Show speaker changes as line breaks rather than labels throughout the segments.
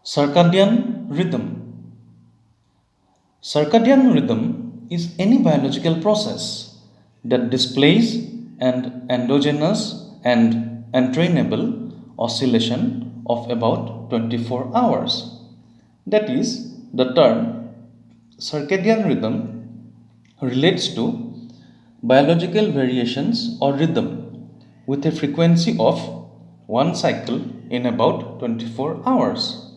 Circadian rhythm. Circadian rhythm is any biological process that displays an endogenous and entrainable oscillation of about 24 hours. That is, the term circadian rhythm relates to biological variations or rhythm with a frequency of one cycle in about 24 hours.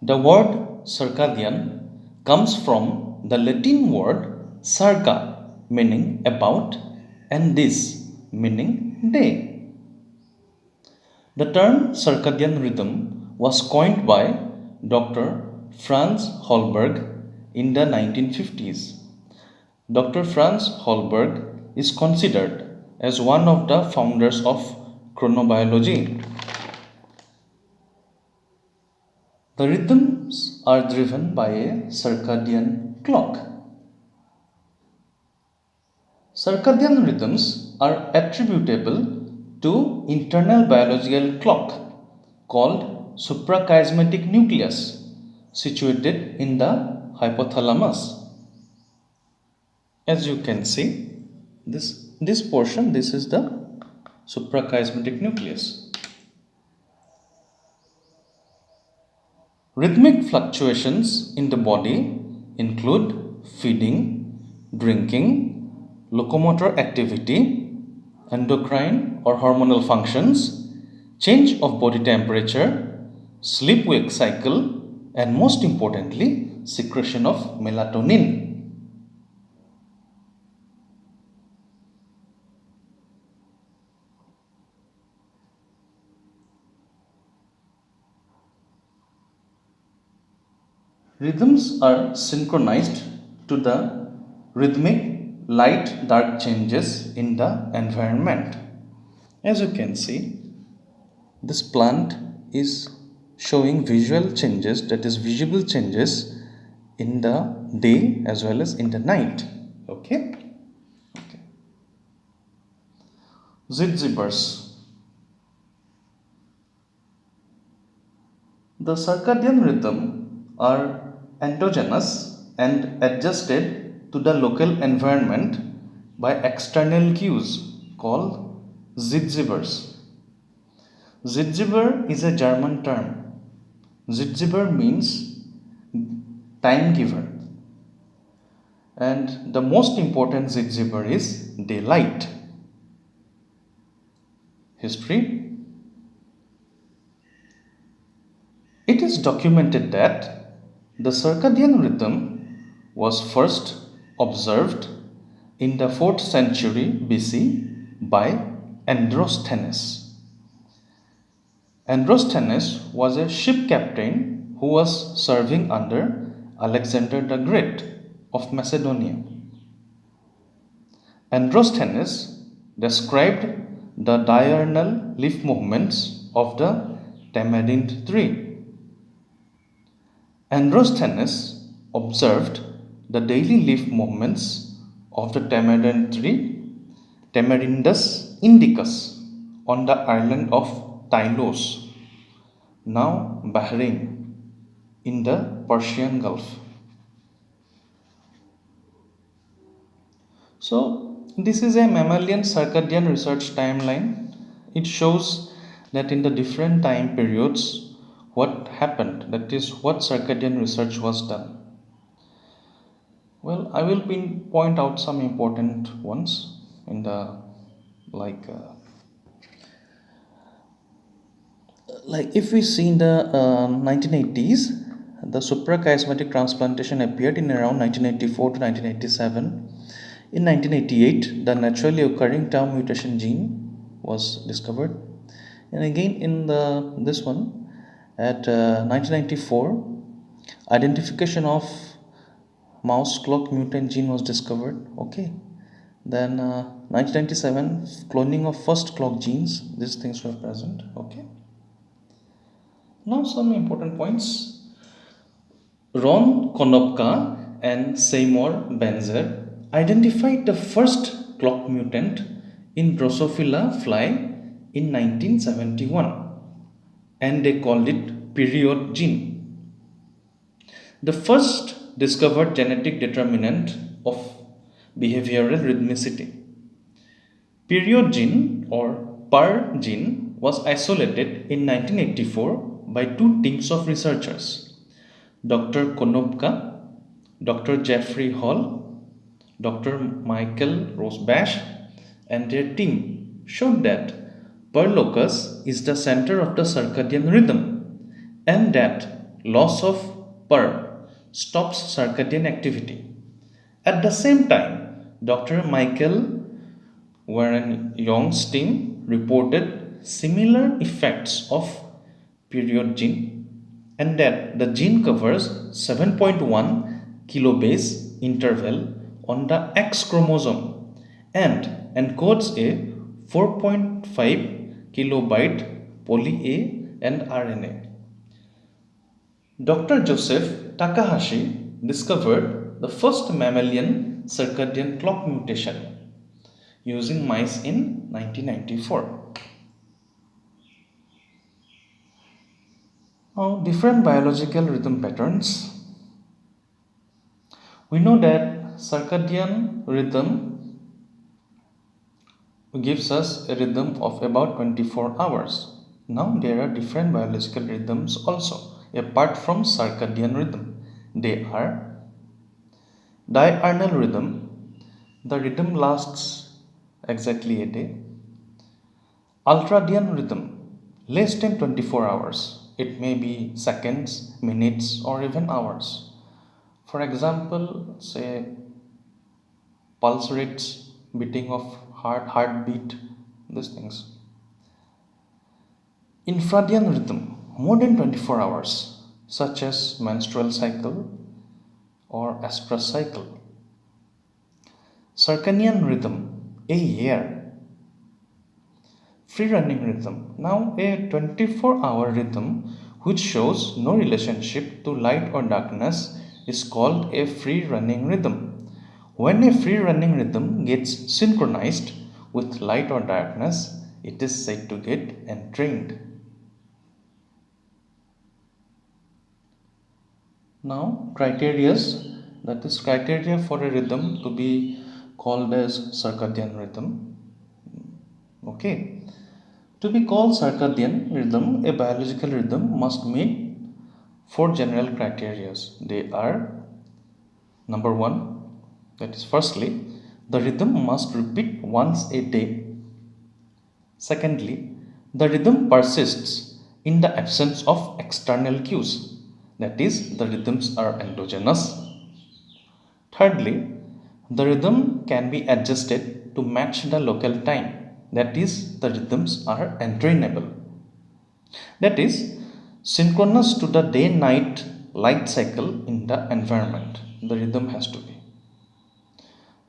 The word circadian comes from the Latin word circa, meaning about, and dis, meaning day. The term circadian rhythm was coined by Dr. Franz Holberg in the 1950s. Dr. Franz Holberg is considered as one of the founders of chronobiology. The rhythms are driven by a circadian clock. Circadian rhythms are attributable to internal biological clock called suprachiasmatic nucleus situated in the hypothalamus. As you can see, this portion, this is the suprachiasmatic nucleus. Rhythmic fluctuations in the body include feeding, drinking, locomotor activity, endocrine or hormonal functions, change of body temperature, sleep wake cycle, and most importantly, secretion of melatonin. Rhythms are synchronized to the rhythmic light dark changes in the environment. As you can see, this plant is showing visual changes, that is, visible changes in the day as well as in the night. Okay. Zigzibers. The circadian rhythm are endogenous and adjusted to the local environment by external cues called Zigzibers. Zigziber is a German term. Zigziber means time giver, and the most important Zigziber is daylight. History. It is documented that the circadian rhythm was first observed in the 4th century BC by Androsthenes. Androsthenes was a ship captain who was serving under Alexander the Great of Macedonia. Androsthenes described the diurnal leaf movements of the tamarind tree. Androsthenes observed the daily leaf movements of the tamarind tree, Tamarindus indicus, on the island of Tylos, now Bahrain, in the Persian Gulf. So, this is a mammalian circadian research timeline. It shows that in the different time periods, what happened, that is, what circadian research was done. Well, I will point out some important ones in the like if we see in the 1980s, the suprachiasmatic transplantation appeared in around 1984 to 1987. In 1988, the naturally occurring tau mutation gene was discovered, and again in this one at 1994, identification of mouse clock mutant gene was discovered. Okay, then 1997, cloning of first clock genes. These things were present. Okay. Now some important points. Ron Konopka and Seymour Benzer identified the first clock mutant in Drosophila fly in 1971, and they called it period gene, the first discovered genetic determinant of behavioral rhythmicity. Period gene or PER gene was isolated in 1984 by two teams of researchers, Dr. Konopka, Dr. Jeffrey Hall, Dr. Michael Rosbash, and their team showed that PER locus is the center of the circadian rhythm and that loss of PER stops circadian activity. At the same time, Dr. Michael Warren Young's team reported similar effects of period gene and that the gene covers 7.1 kilobase interval on the X chromosome and encodes a 4.5 kilobyte poly A and RNA. Dr. Joseph Takahashi discovered the first mammalian circadian clock mutation using mice in 1994. Now, different biological rhythm patterns. We know that circadian rhythm gives us a rhythm of about 24 hours. Now, there are different biological rhythms also apart from circadian rhythm. They are diurnal rhythm. The rhythm lasts exactly a day. Ultradian rhythm, less than 24 hours. It may be seconds, minutes, or even hours. For example, say pulse rates, beating of heartbeat, these things. Infradian rhythm, more than 24 hours, such as menstrual cycle or estrus cycle. Circadian rhythm, a year. Free running rhythm, now a 24-hour rhythm which shows no relationship to light or darkness is called a free running rhythm. When a free running rhythm gets synchronized with light or darkness, it is said to get entrained. Now, that is criteria for a rhythm to be called as circadian rhythm. Okay. To be called circadian rhythm, a biological rhythm must meet four general criteria. They are number one, that is, firstly, the rhythm must repeat once a day. Secondly, the rhythm persists in the absence of external cues, that is, the rhythms are endogenous. Thirdly, the rhythm can be adjusted to match the local time, that is, the rhythms are entrainable. That is, synchronous to the day night light cycle in the environment, the rhythm has to be.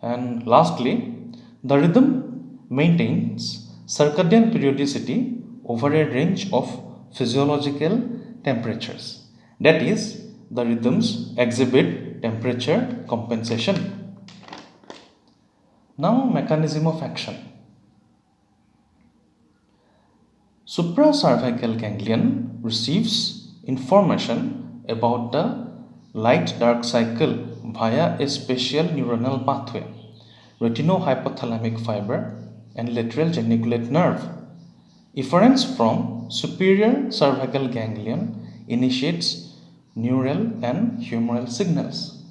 And lastly, the rhythm maintains circadian periodicity over a range of physiological temperatures. That is, the rhythms exhibit temperature compensation. Now, mechanism of action. Supracervical ganglion receives information about the light-dark cycle via a special neuronal pathway, retinohypothalamic fiber and lateral geniculate nerve. Efferents from superior cervical ganglion initiates neural and humoral signals.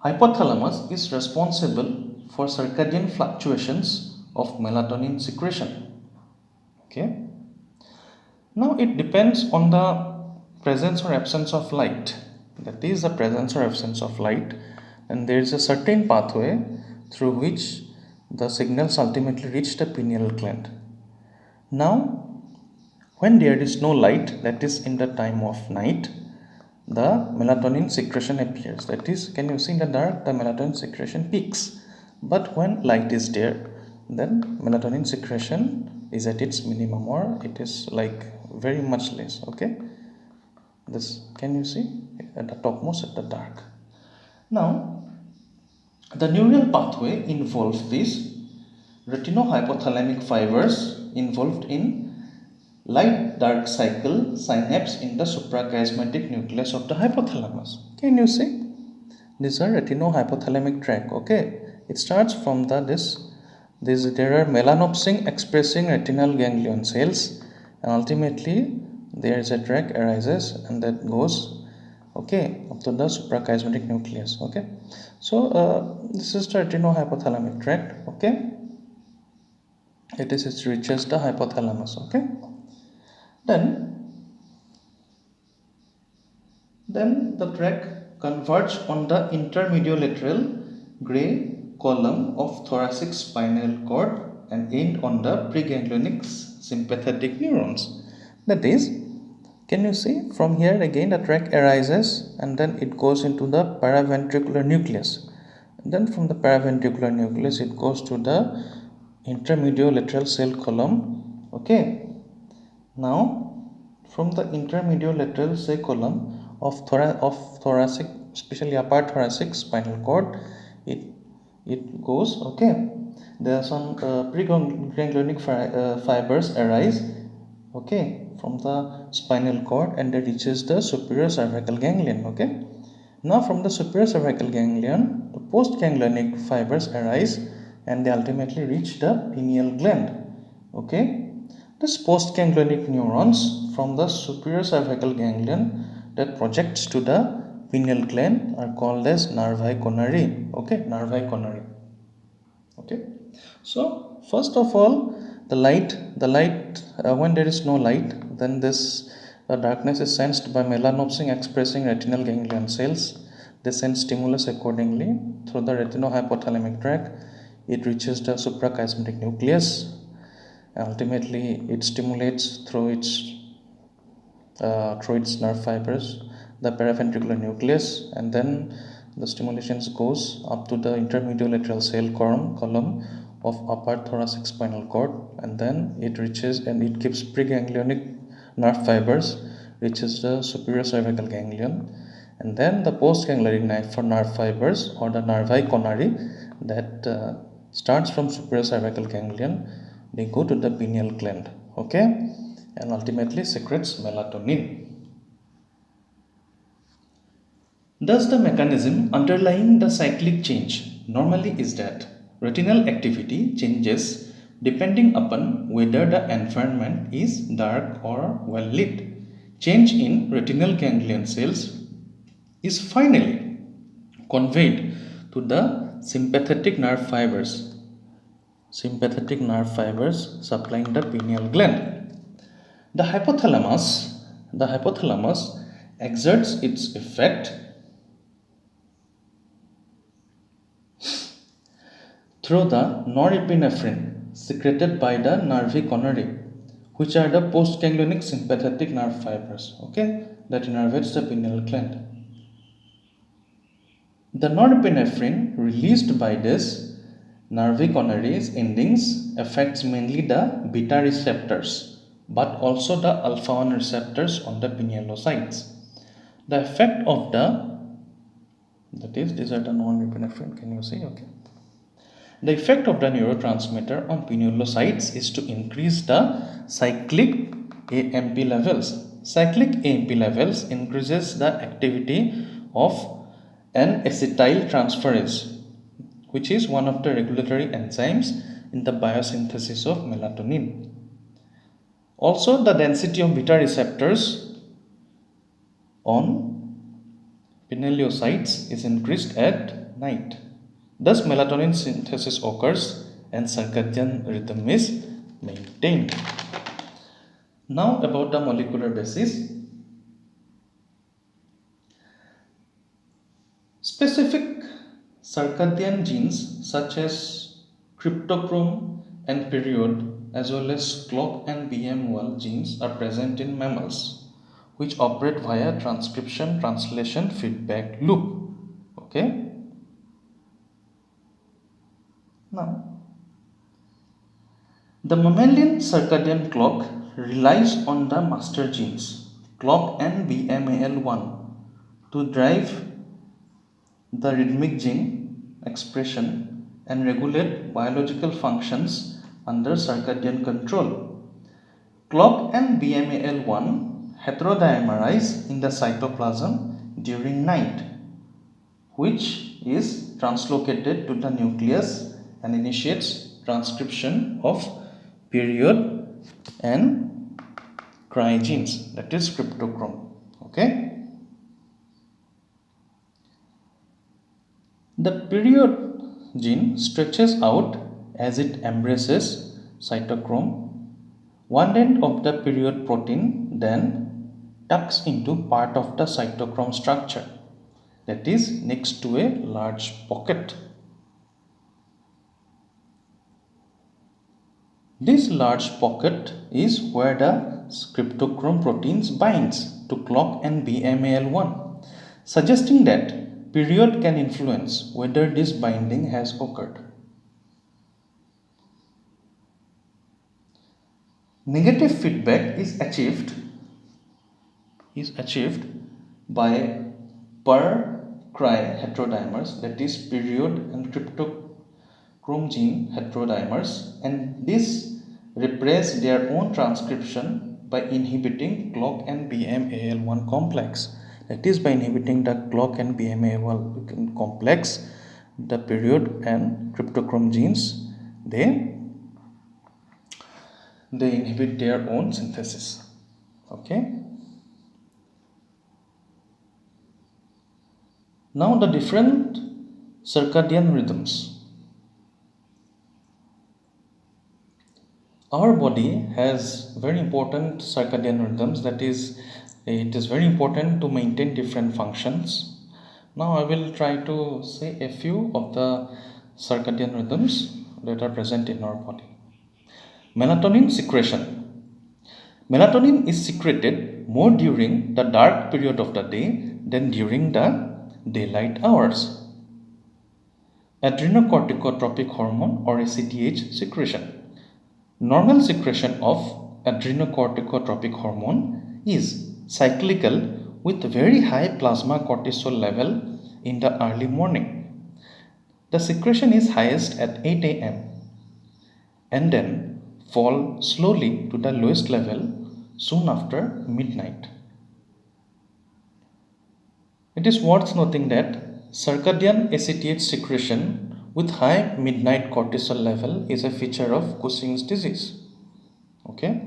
Hypothalamus is responsible for circadian fluctuations of melatonin secretion. Okay. Now it depends on the presence or absence of light. That is the presence or absence of light, and there is a certain pathway through which the signals ultimately reach the pineal gland. Now, when there is no light, that is in the time of night, the melatonin secretion appears. That is, can you see in the dark, the melatonin secretion peaks. But when light is there, then melatonin secretion is at its minimum, or it is like very much less. Okay, this can you see at the topmost at the dark. Now, the neural pathway involves these retinohypothalamic fibers involved in light dark cycle synapse in the suprachiasmatic nucleus of the hypothalamus. Can you see? These are retinohypothalamic tract. Okay, it starts from there are melanopsin expressing retinal ganglion cells, and ultimately there is a tract arises and that goes up to the suprachiasmatic nucleus. Okay, so this is the retinohypothalamic tract. Okay, it reaches the hypothalamus. Okay, then the tract converges on the intermediolateral gray column of thoracic spinal cord and end on the preganglionic sympathetic neurons. That is, can you see from here again the tract arises and then it goes into the paraventricular nucleus. And then from the paraventricular nucleus it goes to the intermediolateral cell column. Okay. Now from the intermediolateral cell column of thoracic, especially upper thoracic spinal cord, it goes. Okay. There are some preganglionic fibers arise. Okay, from the spinal cord and it reaches the superior cervical ganglion. Okay, now from the superior cervical ganglion the postganglionic fibers arise and they ultimately reach the pineal gland. Okay, this postganglionic neurons from the superior cervical ganglion that projects to the pineal gland are called as nervi coronari. Okay, nervi coronari. Okay, so first of all, the light when there is no light, then this darkness is sensed by melanopsin expressing retinal ganglion cells. They send stimulus accordingly through the retinohypothalamic tract. It reaches the suprachiasmatic nucleus. Ultimately, it stimulates through its nerve fibers the paraventricular nucleus, and then the stimulations goes up to the intermediolateral cell column of upper thoracic spinal cord, and then it reaches and it keeps preganglionic nerve fibers reaches the superior cervical ganglion, and then the postganglionic nerve fibers or the nervi coronari that starts from superior cervical ganglion, they go to the pineal gland. Okay, and ultimately secretes melatonin. Thus, the mechanism underlying the cyclic change normally is that retinal activity changes depending upon whether the environment is dark or well lit. Change in retinal ganglion cells is finally conveyed to the sympathetic nerve fibers supplying the pineal gland. The hypothalamus exerts its effect through the norepinephrine secreted by the nervi coronari, which are the postganglionic sympathetic nerve fibers, that innervates the pineal gland. The norepinephrine released by this nervi coronari's endings affects mainly the beta receptors, but also the alpha 1 receptors on the pinealocytes. The effect of these are the norepinephrine. Can you see? Okay. The effect of the neurotransmitter on pinealocytes is to increase the cyclic AMP levels. Cyclic AMP levels increases the activity of an acetyltransferase, which is one of the regulatory enzymes in the biosynthesis of melatonin. Also, the density of beta receptors on pinealocytes is increased at night. Thus, melatonin synthesis occurs and circadian rhythm is maintained. Now, about the molecular basis. Specific circadian genes such as cryptochrome and period, as well as clock and BM1 genes, are present in mammals, which operate via transcription translation feedback loop. Okay. Now, the mammalian circadian clock relies on the master genes, clock and BMAL1, to drive the rhythmic gene expression and regulate biological functions under circadian control. Clock and BMAL1 heterodimerize in the cytoplasm during night, which is translocated to the nucleus and initiates transcription of period and cry genes, that is cryptochrome. Okay. The period gene stretches out as it embraces cytochrome. One end of the period protein then tucks into part of the cytochrome structure, that is next to a large pocket. This large pocket is where the cryptochrome proteins binds to clock and BMAL1, suggesting that period can influence whether this binding has occurred. Negative feedback is achieved by per cry heterodimers, that is period and cryptochrome gene heterodimers, and this repress their own transcription by inhibiting clock and BMAL1 complex. That is, by inhibiting the clock and BMAL1 complex, the period and cryptochrome genes they inhibit their own synthesis. Okay. Now the different circadian rhythms. Our body has very important circadian rhythms, that is, it is very important to maintain different functions. Now I will try to say a few of the circadian rhythms that are present in our body. Melatonin secretion. Melatonin is secreted more during the dark period of the day than during the daylight hours. Adrenocorticotropic hormone or ACTH secretion. Normal secretion of adrenocorticotropic hormone is cyclical with very high plasma cortisol level in the early morning. The secretion is highest at 8 a.m. and then fall slowly to the lowest level soon after midnight. It is worth noting that circadian ACTH secretion with high midnight cortisol level is a feature of Cushing's disease. Okay.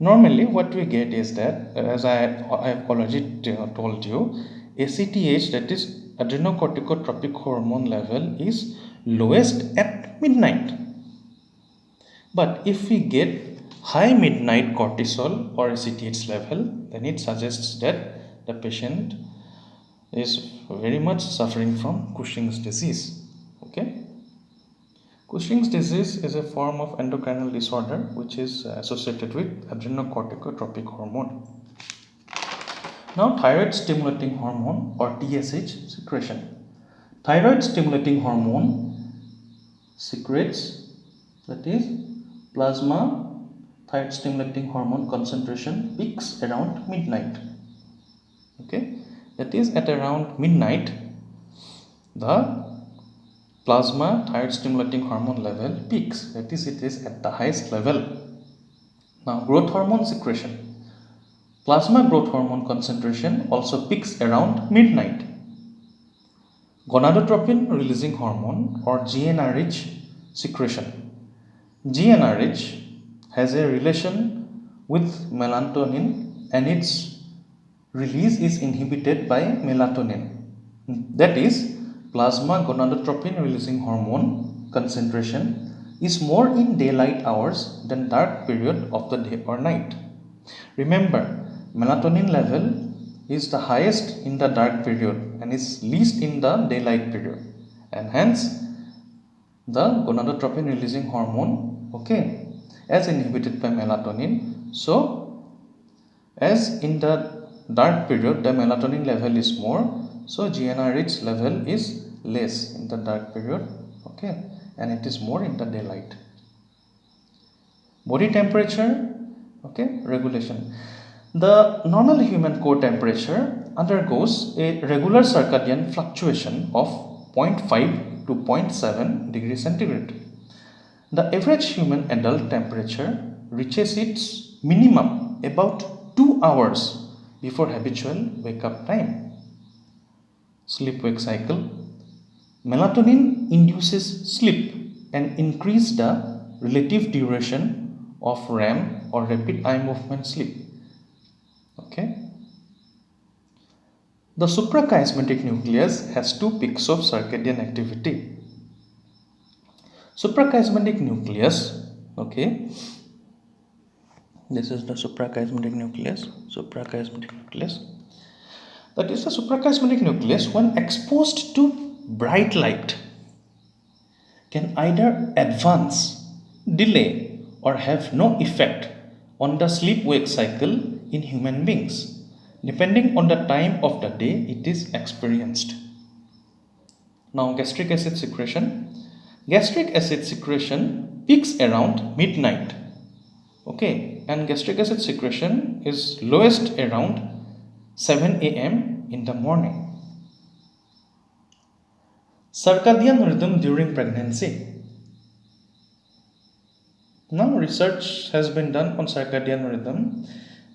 Normally what we get is that, as I have already told you, ACTH, that is adrenocorticotropic hormone level, is lowest at midnight. But if we get high midnight cortisol or ACTH level, then it suggests that the patient is very much suffering from Cushing's disease. Okay. Cushing's disease is a form of endocrinal disorder which is associated with adrenocorticotropic hormone. Now, thyroid stimulating hormone or TSH secretion. Thyroid stimulating hormone secretes, that is, plasma thyroid stimulating hormone concentration peaks around midnight. Okay, that is, at around midnight the plasma thyroid stimulating hormone level peaks, that is, it is at the highest level. Now, growth hormone secretion. Plasma growth hormone concentration also peaks around midnight. Gonadotropin releasing hormone or GnRH secretion. GnRH has a relation with melatonin and its release is inhibited by melatonin. That is, plasma gonadotropin releasing hormone concentration is more in daylight hours than dark period of the day or night. Remember, melatonin level is the highest in the dark period and is least in the daylight period, and hence the gonadotropin releasing hormone, okay, as inhibited by melatonin. So as in the dark period the melatonin level is more, so GnRH level is less in the dark period, okay, and it is more in the daylight. Body temperature, okay, regulation. The normal human core temperature undergoes a regular circadian fluctuation of 0.5 to 0.7 degrees centigrade. The average human adult temperature reaches its minimum about 2 hours before habitual wake-up time. Sleep-wake cycle. Melatonin induces sleep and increases the relative duration of REM or rapid eye movement sleep. Okay. The suprachiasmatic nucleus has two peaks of circadian activity. Suprachiasmatic nucleus, okay, this is the suprachiasmatic nucleus. That is the suprachiasmatic nucleus when exposed to bright light can either advance, delay, or have no effect on the sleep-wake cycle in human beings, depending on the time of the day it is experienced. Now, gastric acid secretion. Gastric acid secretion peaks around midnight. Okay, and gastric acid secretion is lowest around 7 a.m. in the morning. Circadian rhythm during pregnancy. Now research has been done on circadian rhythm,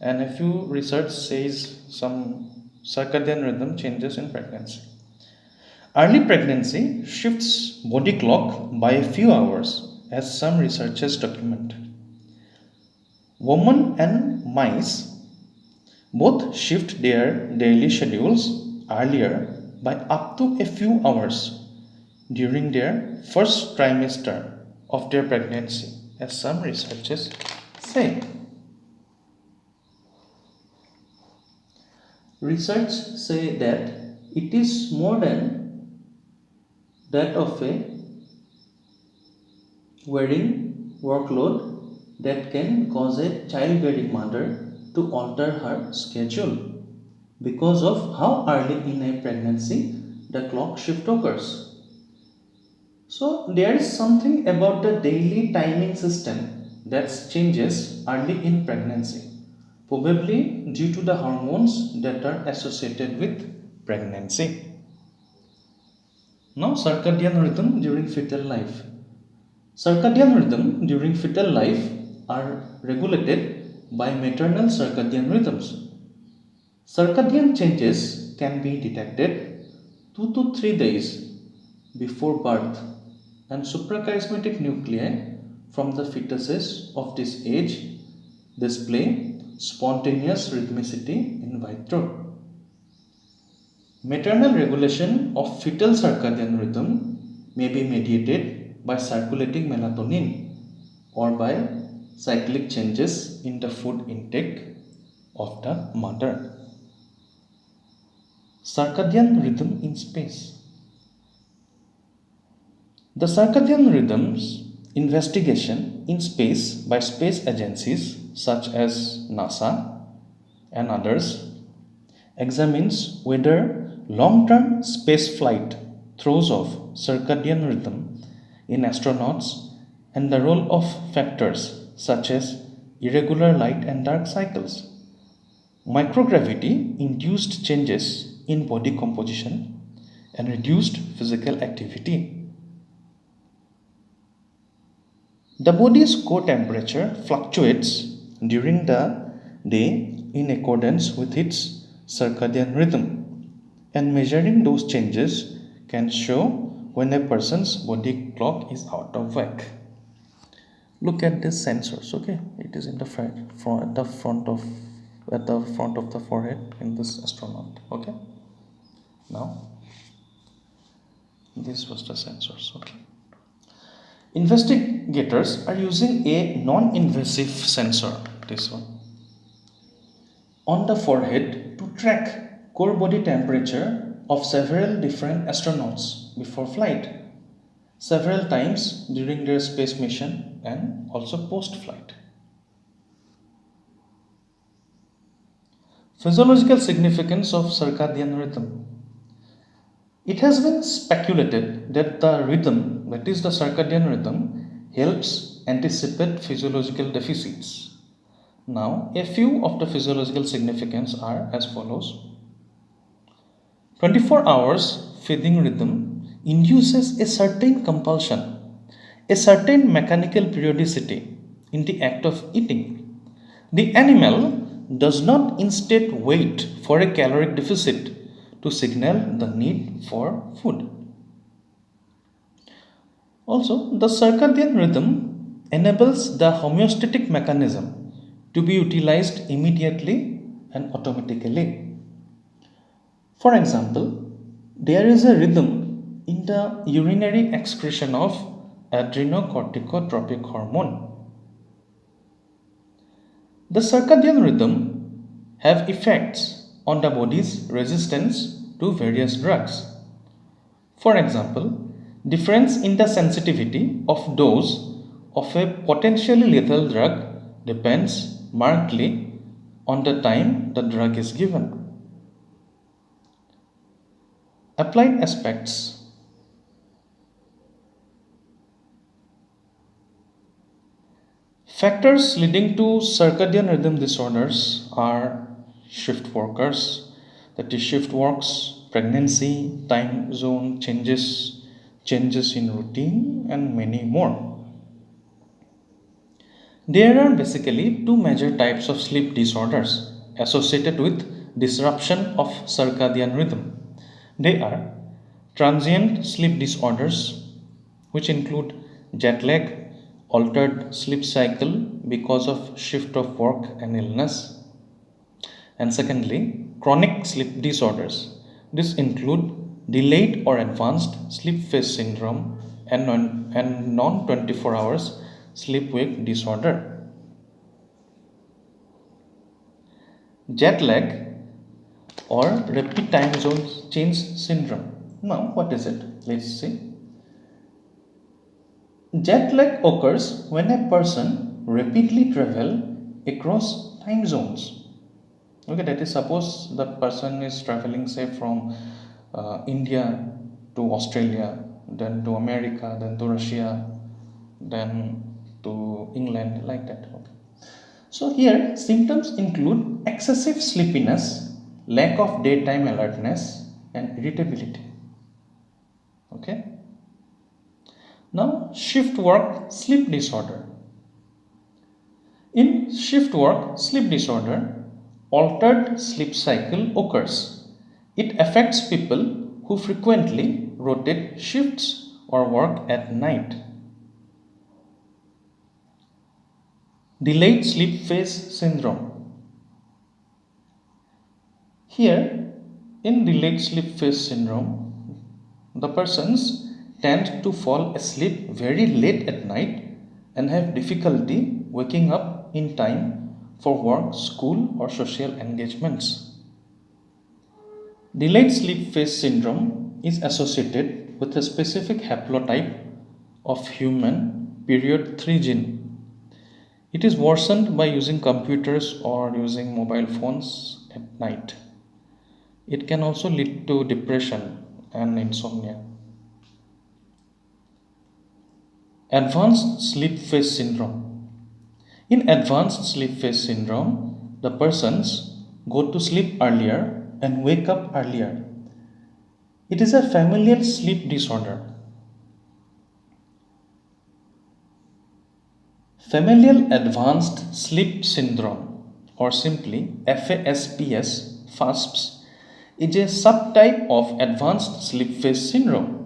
and a few research says some circadian rhythm changes in pregnancy. Early pregnancy shifts body clock by a few hours, as some researchers document. Women and mice both shift their daily schedules earlier by up to a few hours during their first trimester of their pregnancy, as some researchers say. Research say that it is more than that of a wearing workload that can cause a childbearing mother to alter her schedule because of how early in a pregnancy the clock shift occurs. So there is something about the daily timing system that changes early in pregnancy, probably due to the hormones that are associated with pregnancy. Now, circadian rhythm during fetal life. Circadian rhythm during fetal life are regulated by maternal circadian rhythms. Circadian changes can be detected 2 to 3 days before birth, and suprachiasmatic nuclei from the fetuses of this age display spontaneous rhythmicity in vitro. Maternal regulation of fetal circadian rhythm may be mediated by circulating melatonin or by cyclic changes in the food intake of the mother. Circadian rhythm in space. The circadian rhythms investigation in space by space agencies such as NASA and others examines whether long-term space flight throws off circadian rhythm in astronauts and the role of factors such as irregular light and dark cycles, microgravity induced changes in body composition, and reduced physical activity. The body's core temperature fluctuates during the day in accordance with its circadian rhythm, and measuring those changes can show when a person's body clock is out of whack. Look at these sensors, okay? It is in the at the front of the forehead in this astronaut, okay? Now, this was the sensors, okay? Investigators are using a non-invasive sensor, this one, on the forehead to track core body temperature of several different astronauts before flight, several times during their space mission, and also post-flight. Physiological significance of circadian rhythm. It has been speculated that the rhythm, that is the circadian rhythm, helps anticipate physiological deficits. Now, a few of the physiological significance are as follows. 24 hours feeding rhythm induces a certain compulsion a certain mechanical periodicity in the act of eating. The animal does not instead wait for a caloric deficit to signal the need for food. Also, the circadian rhythm enables the homeostatic mechanism to be utilized immediately and automatically. For example, there is a rhythm in the urinary excretion of adrenocorticotropic hormone. The circadian rhythm have effects on the body's resistance to various drugs. For example, difference in the sensitivity of dose of a potentially lethal drug depends markedly on the time the drug is given. Applied aspects. Factors leading to circadian rhythm disorders are shift workers, that is shift works, pregnancy, time zone changes, changes in routine, and many more. There are basically two major types of sleep disorders associated with disruption of circadian rhythm. They are transient sleep disorders, which include jet lag, altered sleep cycle because of shift of work and illness, and secondly, chronic sleep disorders. This include delayed or advanced sleep phase syndrome and non 24 hours sleep wake disorder. Jet lag or rapid time zone change syndrome. Now, what is it? Let's see. Jet lag occurs when a person rapidly travel across time zones. Okay, that is suppose the person is traveling say from India to Australia, then to America, then to Russia, then to England, like that. Okay. So here symptoms include excessive sleepiness, lack of daytime alertness, and irritability. Okay. Now, shift work sleep disorder. In shift work sleep disorder, altered sleep cycle occurs. It affects people who frequently rotate shifts or work at night. Delayed sleep phase syndrome. Here, in delayed sleep phase syndrome, the persons tend to fall asleep very late at night and have difficulty waking up in time for work, school, or social engagements. Delayed sleep phase syndrome is associated with a specific haplotype of human period 3 gene. It is worsened by using computers or using mobile phones at night. It can also lead to depression and insomnia. Advanced sleep phase syndrome. In advanced sleep phase syndrome, the persons go to sleep earlier and wake up earlier. It is a familial sleep disorder. Familial Advanced Sleep Syndrome, or simply FASPS, is a subtype of advanced sleep phase syndrome.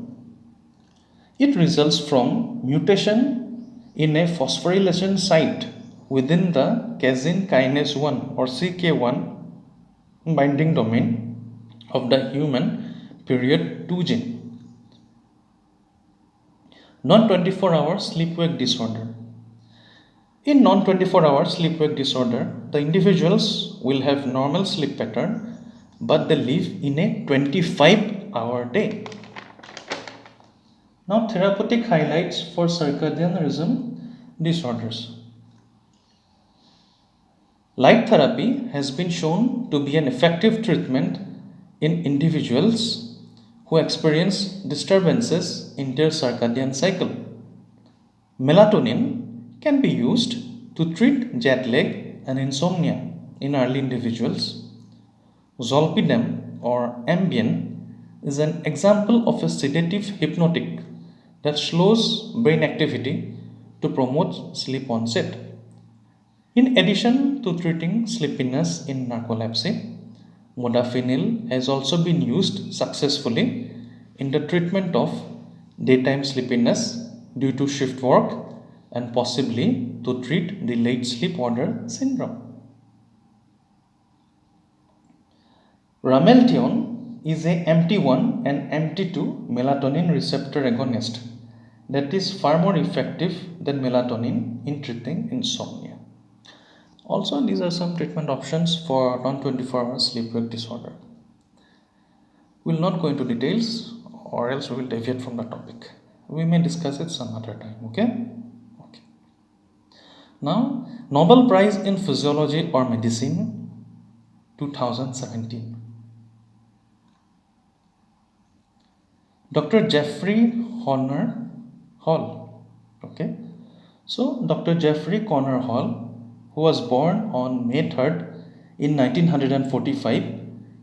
It results from mutation in a phosphorylation site within the casein kinase 1 or CK1 binding domain of the human period 2 gene. Non 24-hour sleep wake disorder. In non 24-hour sleep wake disorder, the individuals will have normal sleep pattern but they live in a 25-hour day. Now, therapeutic highlights for circadian rhythm disorders. Light therapy has been shown to be an effective treatment in individuals who experience disturbances in their circadian cycle. Melatonin can be used to treat jet lag and insomnia in early individuals. Zolpidem or Ambien is an example of a sedative hypnotic that slows brain activity to promote sleep onset. In addition to treating sleepiness in narcolepsy, modafinil has also been used successfully in the treatment of daytime sleepiness due to shift work and possibly to treat the late sleep order syndrome. Ramelteon is a MT1 and MT2 melatonin receptor agonist that is far more effective than melatonin in treating insomnia. Also, these are some treatment options for non-24-hour sleep-wake disorder. We will not go into details or else we will deviate from the topic. We may discuss it some other time, okay? Okay. Now, Nobel Prize in Physiology or Medicine 2017. Dr. Jeffrey Honor Hall. Okay. So, Dr. Jeffrey Connor Hall, who was born on May 3rd in 1945,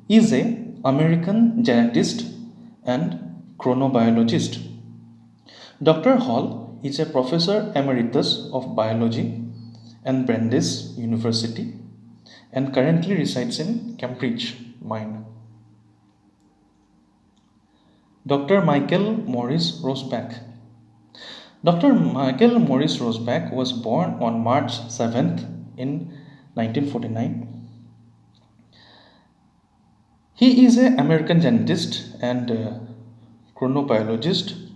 is a American genetist and chronobiologist. Dr. Hall is a professor emeritus of biology at Brandeis University and currently resides in Cambridge, Maine. Dr. Michael Morris Rosbash. Dr. Michael Morris Rosbash was born on March 7th in 1949. He is an American genetist and chronobiologist.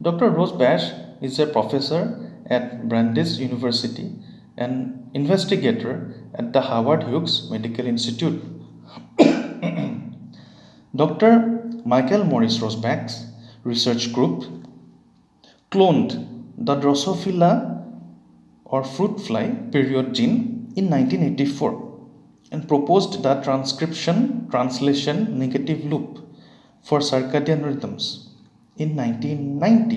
Dr. Rosbash is a professor at Brandeis University and investigator at the Howard Hughes Medical Institute. Dr. Michael Morris Rosbach's research group cloned the Drosophila or fruit fly period gene in 1984 and proposed the transcription translation negative loop for circadian rhythms in 1990.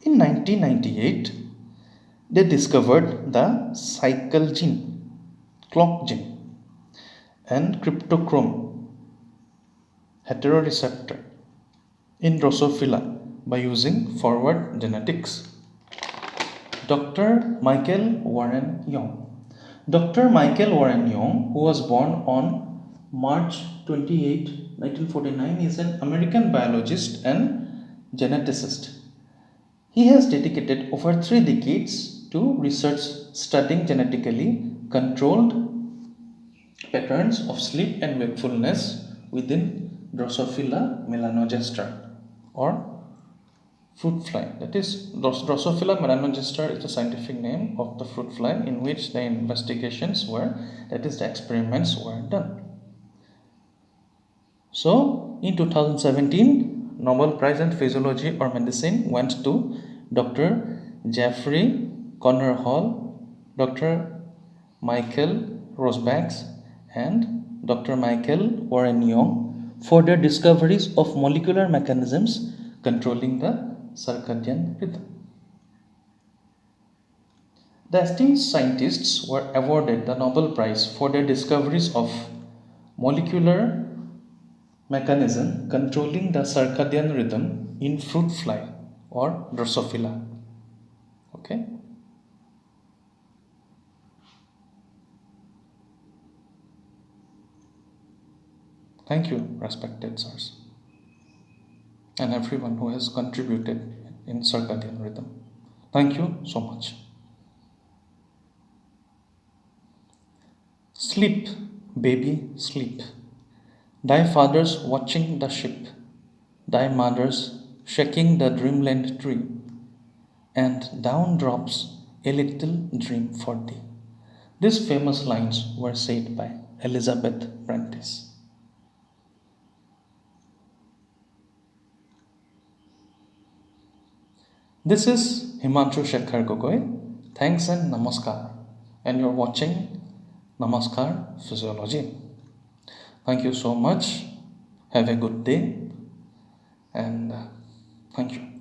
In 1998, they discovered the cycle gene, clock gene, and cryptochrome heteroreceptor in Drosophila by using forward genetics. Dr. Michael Warren Young. Dr. Michael Warren Young, who was born on March 28, 1949, is an American biologist and geneticist. He has dedicated over 3 decades to research studying genetically controlled patterns of sleep and wakefulness within Drosophila melanogaster or fruit fly. That is, Drosophila melanogaster is the scientific name of the fruit fly in which the investigations were, that is, the experiments were done. So, in 2017, Nobel Prize in Physiology or Medicine went to Dr. Jeffrey Connor Hall, Dr. Michael Rosbash, and Dr. Michael Warren Young for their discoveries of molecular mechanisms controlling the circadian rhythm. The esteemed scientists were awarded the Nobel Prize for their discoveries of molecular mechanism controlling the circadian rhythm in fruit fly or Drosophila. Okay. Thank you, respected sirs, and everyone who has contributed in circadian rhythm. Thank you so much. Sleep, baby, sleep. Thy fathers watching the ship, thy mothers shaking the dreamland tree, and down drops a little dream for thee. These famous lines were said by Elizabeth Prentice. This is Heemanshu Shekhar Gogoi. Thanks and Namaskar. And you're watching Namaskar Physiology. Thank you so much. Have a good day. And thank you.